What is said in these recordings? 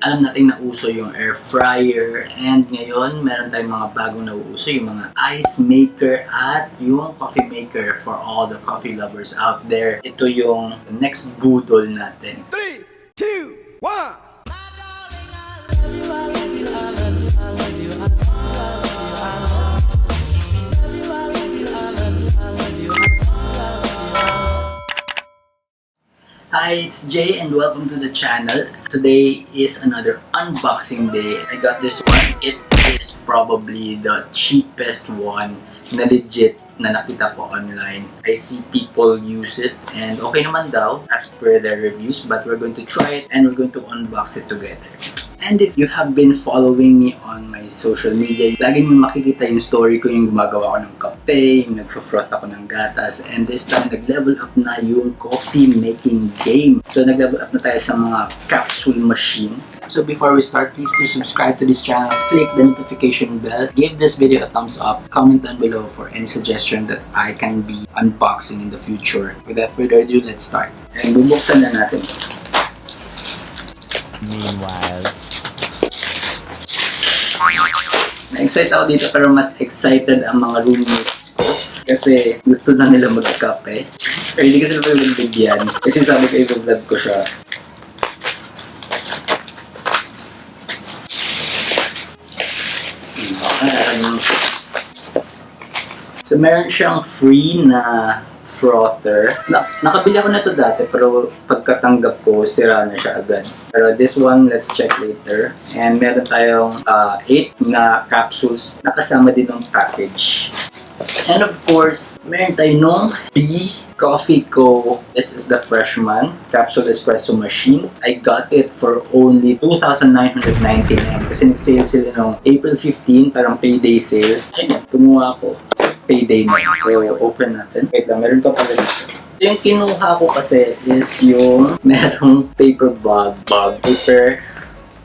Alam natin na uso yung air fryer, and ngayon meron tayong mga bagong nauuso, yung mga ice maker at yung coffee maker for all the coffee lovers out there. Ito yung next budol natin. 3, 2, 1. Hi, it's Jay and welcome to the channel. Today is another unboxing day. I got this one. It is probably the cheapest one na legit na nakita ko online. I see people use it and okay naman daw as per their reviews, but we're going to try it and we're going to unbox it together. And if you have been following me on my social media, lagi niyo makikita yung story ko, yung gumagawa ko ng kape, yung nagfro-froth ako ng gatas, and this time nag-level up na yung coffee making game. So nag-level up na tayo sa mga capsule machine. So before we start, please do subscribe to this channel, click the notification bell, give this video a thumbs up, comment down below for any suggestion that I can be unboxing in the future. Without further ado, let's start. And bubuksan na natin. Meanwhile, na-excite ako dito pero mas excited ang mga roommates ko kasi gusto na nila magkape. Pero hindi kasi sila pagbibigyan kasi sabi ko i-vlog ko siya. So meron siyang free na frother. Nakabili ako na ito dati pero pagkatanggap ko sira na siya agad. Pero this one, let's check later. And meron tayong 8 na capsules na kasama din ng package. And of course, meron tayo nung Coffee Co. This is the freshman capsule espresso machine. I got it for only 2,999 kasi nag-sale sila noong April 15, parang payday sale. Ayun, kumuha ako. Payday na. So, open natin. Wait lang, meron pa pala dito. Yung kinuha ko kasi is yung merong paper paper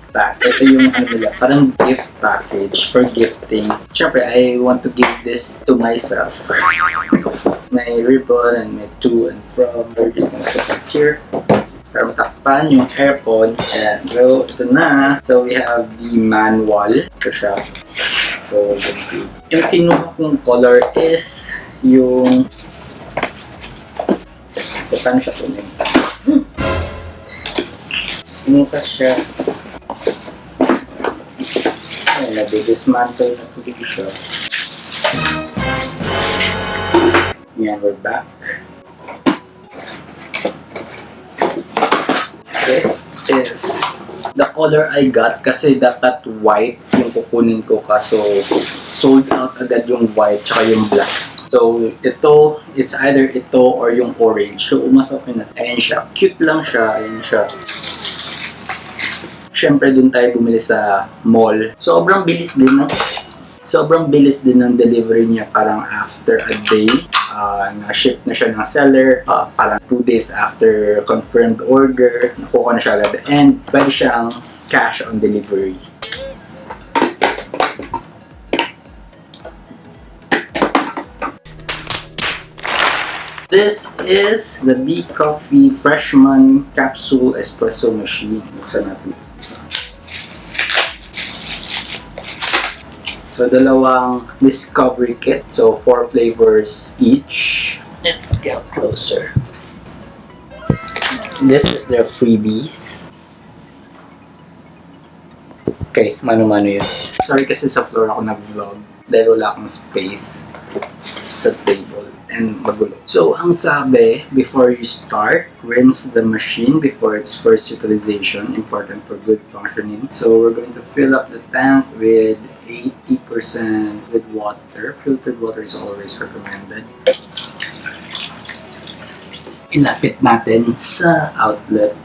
pack. Ito yung ano nila, parang gift package for gifting. Siyempre, I want to give this to myself. May ribbon and may to and from. We're just gonna put it here. Para matakpan yung aircon. And so, ito na. So, we have the manual. Ito siya. So, yung kinuha kong color is yung paano siya kunin? Kinuha siya ay, nabidismantle na po dito siya. Yan, we're back. This is the color I got kasi dapat white yung kukunin ko kaso sold out agad yung white tsaka yung black. So ito, it's either ito or yung orange. So umasok na. Ayan siya. Cute lang siya. Ayan siya. Siyempre dun tayo bumili sa mall. Sobrang bilis din, no? Sobrang bilis din ng delivery niya. Parang after a day, na-ship na siya ng seller. Parang 2 days after confirmed order, nakuha na siya agad. And pwede siyang cash on delivery. This is the Coffee Freshman Capsule Espresso Machine. Buksan natin. So, dalawang discovery kit. So, 4 flavors each. Let's get closer. This is their freebies. Okay, mano-mano yun. Sorry kasi sa floor ako nag-vlog dahil wala akong space sa table and magulo. So, ang sabi, before you start, rinse the machine before its first utilization. Important for good functioning. So, we're going to fill up the tank with 80% with water. Filtered water is always recommended. Ilapit natin sa outlet.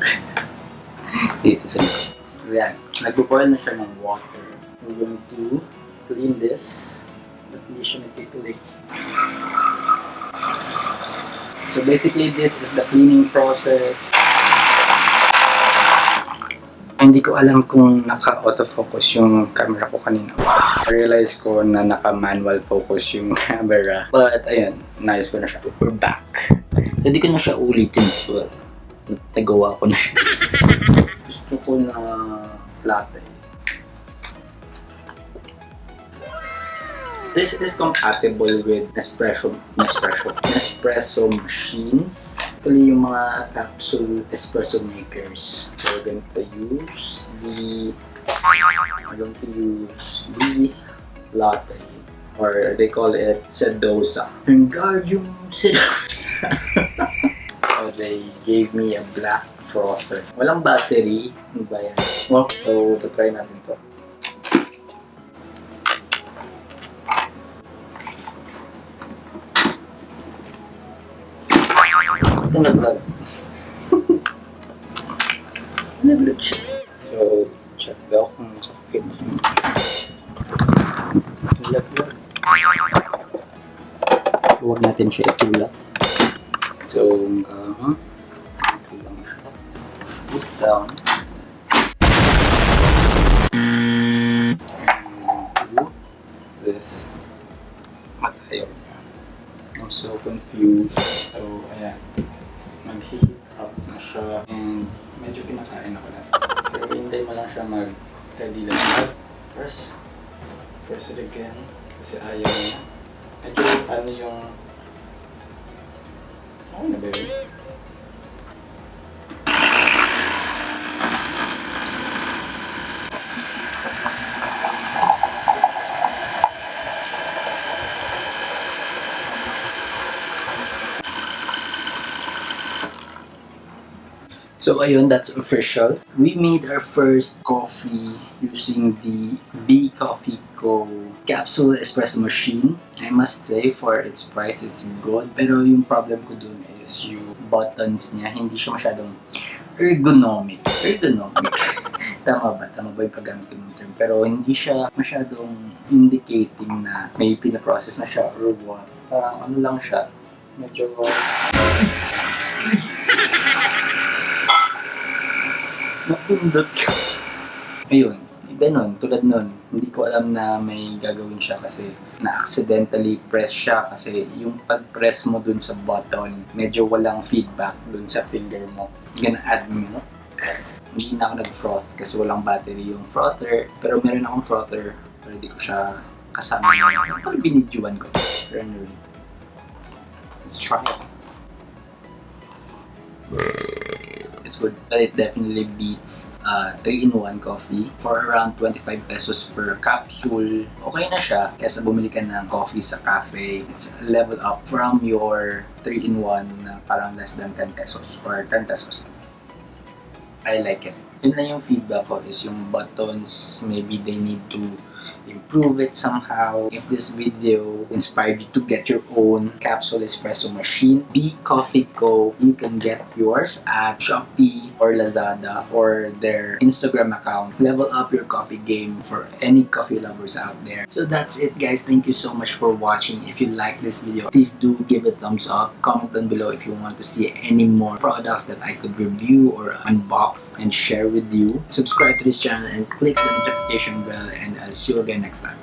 Dito sa likod. So, yan. Nag-boil na siya ng water. We're going to clean this. But hindi siya nagpipilik. So basically, this is the cleaning process. Hindi ko alam kung naka-autofocus yung camera ko kanina. I-realize ko na naka-manual focus yung camera. But ayun, nice ko na siya. We're back. Hindi ko na siya ulitin. So, nagawa ko na siya. Gusto ko na latte. This is compatible with espresso machines. Actually, yung mga capsule espresso makers. So we're going to use the latte, or they call it sedosa. Wingardium sedosa. So they gave me a black frother. Walang battery. Ano ba yan? Well, so try natin to. Ito nag-vlog. Nag-vlog siya. So, check daw kung naka-fit. Nag-vlog. Huwag natin siya itulak. So, ito lang siya. Push this down. And do this. Matayo. I'm so confused. So, ayan. Mag-heat up na siya. And medyo pinakain ako na. Pero hintay mo lang siya mag-steady lang. First it again. Kasi ayaw niya. Medyo ano yung... Ano na ba yun? So ayun, that's official. We made our first coffee using the B Coffee Co. Capsule espresso machine. I must say, for its price, it's good. Pero yung problem ko dun is yung buttons niya, hindi siya masyadong ergonomic. Tama ba? Tama ba yung paggamit ko ng term? Pero hindi siya masyadong indicating na may pinaprocess na siya or what. Parang ano lang siya. Medyo... napindot ka. Ayun, ganun, tulad nun. Hindi ko alam na may gagawin siya kasi na-accidentally press siya kasi yung pag-press mo dun sa button, medyo walang feedback dun sa finger mo. Gonna add milk. Hindi na ako nag-froth kasi walang battery yung frother. Pero meron akong frother, pero hindi ko siya kasama. Parang binidyoan ko. Pero anyway, let's try it. It's good, but it definitely beats 3-in-1 coffee for around 25 pesos per capsule. Okay na siya kaysa bumili ka ng coffee sa cafe. It's a level up from your 3-in-1 na parang less than 10 pesos or 10 pesos. I like it. Yun na yung feedback ko is yung buttons, maybe they need to improve it somehow. If this video inspired you to get your own capsule espresso machine, B Coffee Co., you can get yours at SHOPEE or Lazada or their Instagram account. Level up your coffee game for any coffee lovers out there. So that's it, guys. Thank you so much for watching. If you like this video, please do give it a thumbs up. Comment down below if you want to see any more products that I could review or unbox and share with you. Subscribe to this channel and click the notification bell, and I'll see you again next time.